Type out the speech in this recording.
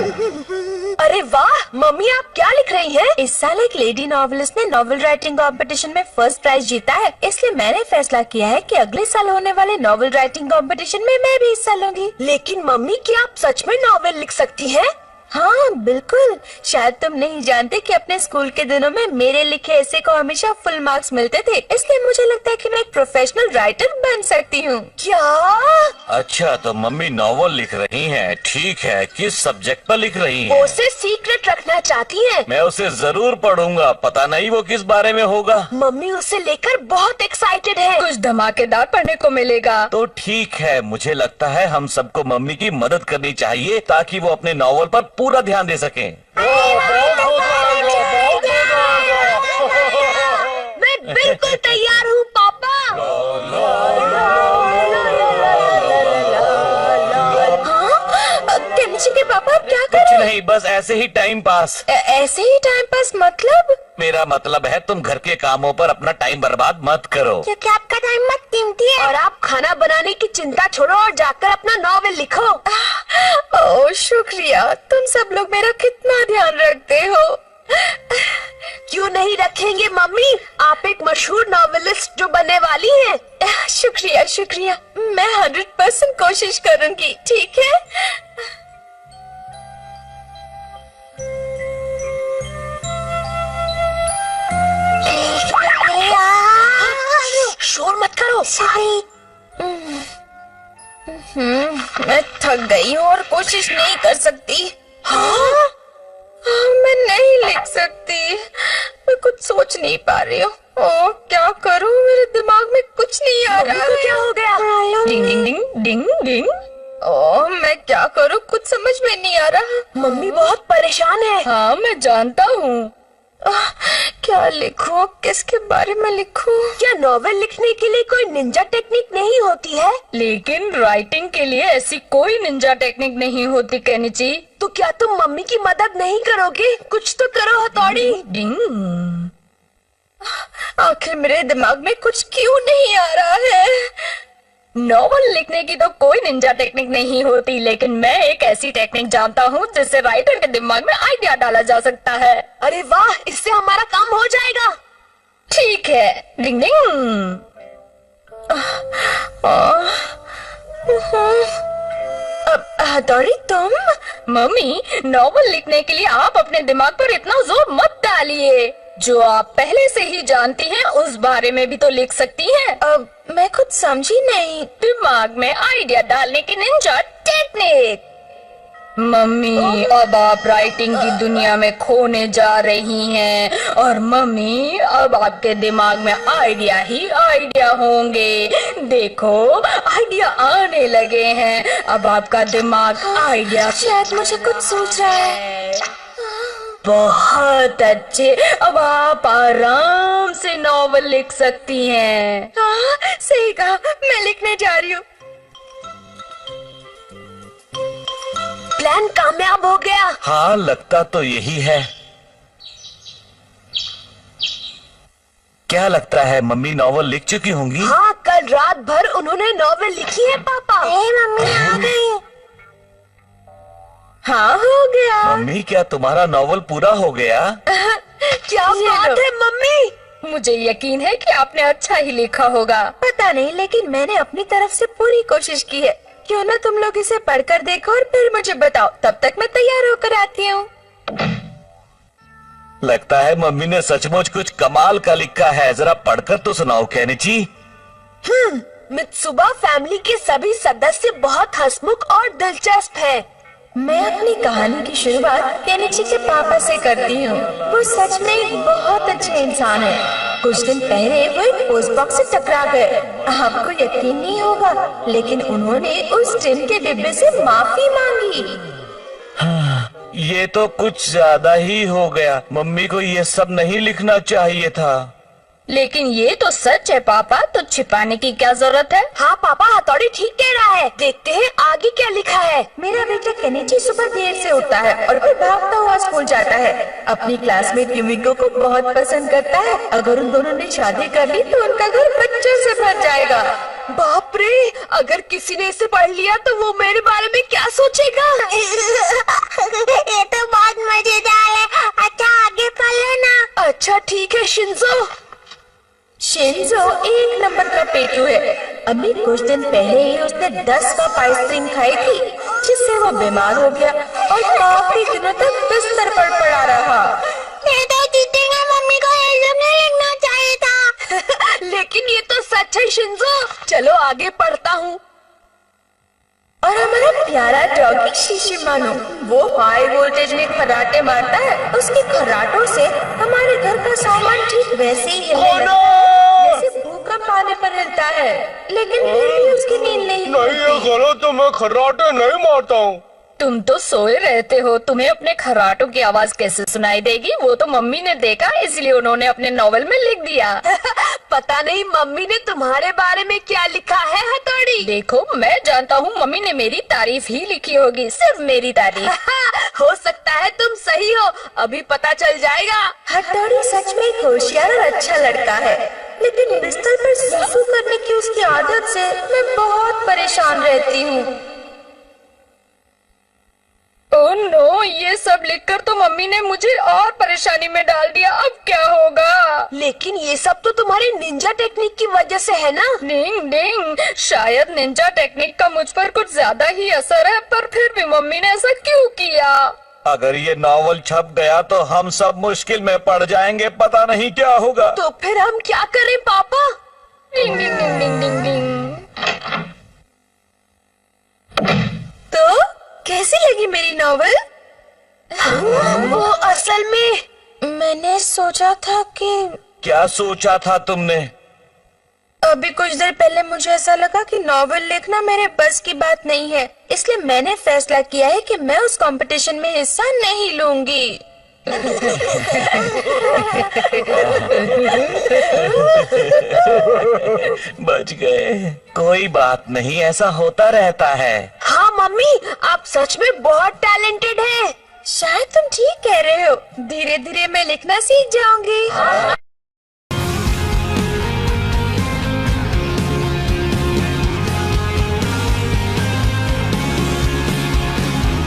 अरे वाह मम्मी, आप क्या लिख रही हैं? इस साल एक लेडी नॉवेलिस्ट ने नॉवेल राइटिंग कंपटीशन में फर्स्ट प्राइज जीता है, इसलिए मैंने फैसला किया है कि अगले साल होने वाले नॉवेल राइटिंग कंपटीशन में मैं भी हिस्सा लूंगी। लेकिन मम्मी, क्या आप सच में नॉवेल लिख सकती हैं? हाँ बिल्कुल। शायद तुम नहीं जानते कि अपने स्कूल के दिनों में मेरे लिखे ऐसे को हमेशा फुल मार्क्स मिलते थे, इसलिए मुझे लगता है कि मैं एक प्रोफेशनल राइटर बन सकती हूँ। क्या? अच्छा, तो मम्मी नॉवल लिख रही हैं। ठीक है, किस सब्जेक्ट पर लिख रही हैं? वो उसे सीक्रेट रखना चाहती हैं। मैं उसे जरूर पढ़ूंगा, पता नहीं वो किस बारे में होगा। मम्मी उसे लेकर बहुत एक्साइटेड है। कुछ धमाकेदार पढ़ने को मिलेगा। तो ठीक है, मुझे लगता है हम सबको मम्मी की मदद करनी चाहिए ताकि वो अपने नॉवल पर पूरा ध्यान दे सकें। मैं बिल्कुल तैयार हूँ पापा। केनिची के पापा आप क्या कर रहे हैं? कुछ नहीं, बस ऐसे ही टाइम पास। ऐसे ही टाइम पास मतलब? मेरा मतलब है तुम घर के कामों पर अपना टाइम बर्बाद मत करो, क्योंकि आपका टाइम मत कीमती है। और आप खाना बनाने की चिंता छोड़ो और जाकर अपना नॉवेल लिखो। ओह शुक्रिया, तुम सब लोग मेरा कितना ध्यान रखते हो। क्यों नहीं रखेंगे मम्मी, आप एक मशहूर नॉवेलिस्ट जो बनने वाली हैं। शुक्रिया शुक्रिया, मैं 100% कोशिश करूंगी। ठीक है? शोर मत करो। मैं थक गई हूँ और कोशिश नहीं कर सकती। हाँ? मैं नहीं लिख सकती। मैं कुछ सोच नहीं पा रही हूँ। ओह क्या करूँ, मेरे दिमाग में कुछ नहीं आ रहा है। क्या हो गया? डिंग डिंग डिंग डिंग डिंग। ओह मैं क्या करूँ, कुछ समझ में नहीं आ रहा। मम्मी बहुत परेशान है। हाँ मैं जानता हूँ। क्या लिखूं, किसके बारे में लिखूं? क्या नॉवेल लिखने के लिए कोई निंजा टेक्निक नहीं होती है? लेकिन राइटिंग के लिए ऐसी कोई निंजा टेक्निक नहीं होती केनिची। तो क्या तुम मम्मी की मदद नहीं करोगे? कुछ तो करो हथौड़ी। डिंग। आखिर मेरे दिमाग में कुछ क्यों नहीं आ रहा है? नॉवल लिखने की तो कोई निंजा टेक्निक नहीं होती, लेकिन मैं एक ऐसी टेक्निक जानता हूँ जिससे राइटर के दिमाग में आइडिया डाला जा सकता है। अरे वाह, इससे हमारा काम हो जाएगा। ठीक है। डिंग डिंग। अब हथौड़ी तुम? मम्मी, नॉवल लिखने के लिए आप अपने दिमाग पर इतना जोर मत डालिए। जो आप पहले से ही जानती हैं उस बारे में भी तो लिख सकती हैं। अब मैं कुछ समझी नहीं। दिमाग में आइडिया डालने की निंजा टेक्निक। मम्मी अब आप राइटिंग की दुनिया में खोने जा रही हैं और मम्मी अब आपके दिमाग में आइडिया ही आइडिया होंगे। देखो आइडिया आने लगे हैं। अब आपका दिमाग आइडिया, शायद मुझे कुछ सोच रहा है। बहुत अच्छे, अब आप आराम से नॉवल लिख सकती हैं। हाँ सही कहा, मैं लिखने जा रही हूँ। प्लान कामयाब हो गया। हाँ लगता तो यही है। क्या लगता है मम्मी नॉवल लिख चुकी होंगी? हाँ कल रात भर उन्होंने नॉवल लिखी है पापा। मम्मी आ गई। हाँ हो गया। मम्मी क्या तुम्हारा नॉवल पूरा हो गया? क्या बात है मम्मी, मुझे यकीन है कि आपने अच्छा ही लिखा होगा। पता नहीं, लेकिन मैंने अपनी तरफ से पूरी कोशिश की है। क्यों ना तुम लोग इसे पढ़कर देखो और फिर मुझे बताओ। तब तक मैं तैयार होकर आती हूँ। लगता है मम्मी ने सचमुच कुछ कमाल का लिखा है। जरा पढ़कर तो सुनाओ केनिची। मित्सुबा फैमिली के सभी सदस्य बहुत हंसमुख और दिलचस्प हैं। मैं अपनी कहानी की शुरुआत केनिची के पापा से करती हूँ। वो सच में एक बहुत अच्छे इंसान है। कुछ दिन पहले वो एक पोस्ट बॉक्स से टकरा गए। आपको यकीन नहीं होगा, लेकिन उन्होंने उस टिन के डिब्बे से माफी मांगी। ये तो कुछ ज्यादा ही हो गया। मम्मी को ये सब नहीं लिखना चाहिए था। लेकिन ये तो सच है पापा, तो छिपाने की क्या जरूरत है? हाँ पापा, हथौड़ी ठीक कह रहा है। देखते हैं आगे क्या लिखा है। मेरा बेटा केनिची सुबह देर से उठता है और फिर भागता हुआ स्कूल जाता है। अपनी क्लासमेट युमिको को बहुत पसंद करता है। अगर उन दोनों ने शादी कर ली तो उनका घर बच्चों से भर जाएगा। बाप रे, अगर किसी ने इसे पढ़ लिया तो वो मेरे बारे में क्या सोचेगा? शिंजो। शिंजो एक नंबर का पेटू है। अभी कुछ दिन पहले ही उसने 10 कप आइसक्रीम खाई थी, जिससे वो बीमार हो गया और काफी दिनों तक बिस्तर पर पड़ा रहा। मम्मी को ये नहीं लिखना चाहिए था। लेकिन ये तो सच है शिंजो। चलो आगे पढ़ता हूँ। और हमारा प्यारा डॉगी शिशिमानो, वो हाई वोल्टेज में खर्राटे मारता है। उसके खर्राटों से हमारे घर का सामान ठीक वैसे ही हिलने लगता है जैसे भूकंप आने पर हिलता है, लेकिन फिर भी उसकी नींद नहीं नहीं, ये गलत है। मैं खर्राटे नहीं मारता हूँ। तुम तो सोए रहते हो, तुम्हें अपने खर्राटों की आवाज कैसे सुनाई देगी? वो तो मम्मी ने देखा, इसलिए उन्होंने अपने नॉवेल में लिख दिया। पता नहीं मम्मी ने तुम्हारे बारे में क्या लिखा है हथौड़ी। देखो, मैं जानता हूँ, मम्मी ने मेरी तारीफ ही लिखी होगी, सिर्फ मेरी तारीफ। हो सकता है तुम सही हो, अभी पता चल जाएगा। हथौड़ी सच में एक होशियार और अच्छा लड़का है, लेकिन बिस्तर पर सूसू करने की उसकी आदत से मैं बहुत परेशान रहती हूँ। ओह नो, ये सब लिखकर तो मम्मी ने मुझे और परेशानी में डाल दिया। अब क्या होगा? लेकिन ये सब तो तुम्हारी निंजा टेक्निक की वजह से है ना? डिंग डिंग, शायद निंजा टेक्निक का मुझ पर कुछ ज्यादा ही असर है, पर फिर भी मम्मी ने ऐसा क्यों किया? अगर ये नॉवल छप गया तो हम सब मुश्किल में पड़ जाएंगे, पता नहीं क्या होगा। तो फिर हम क्या करें पापा? डिंग डिंग डिंग डिंग डिंग डिंग। तो कैसी लगी मेरी नॉवेल? वो असल में मैंने सोचा था कि क्या सोचा था तुमने? अभी कुछ देर पहले मुझे ऐसा लगा कि नॉवेल लिखना मेरे बस की बात नहीं है, इसलिए मैंने फैसला किया है कि मैं उस कंपटीशन में हिस्सा नहीं लूंगी। बच गए। कोई बात नहीं, ऐसा होता रहता है। हाँ मम्मी, आप सच में बहुत टैलेंटेड हैं। शायद तुम ठीक कह रहे हो, धीरे धीरे मैं लिखना सीख जाऊंगी।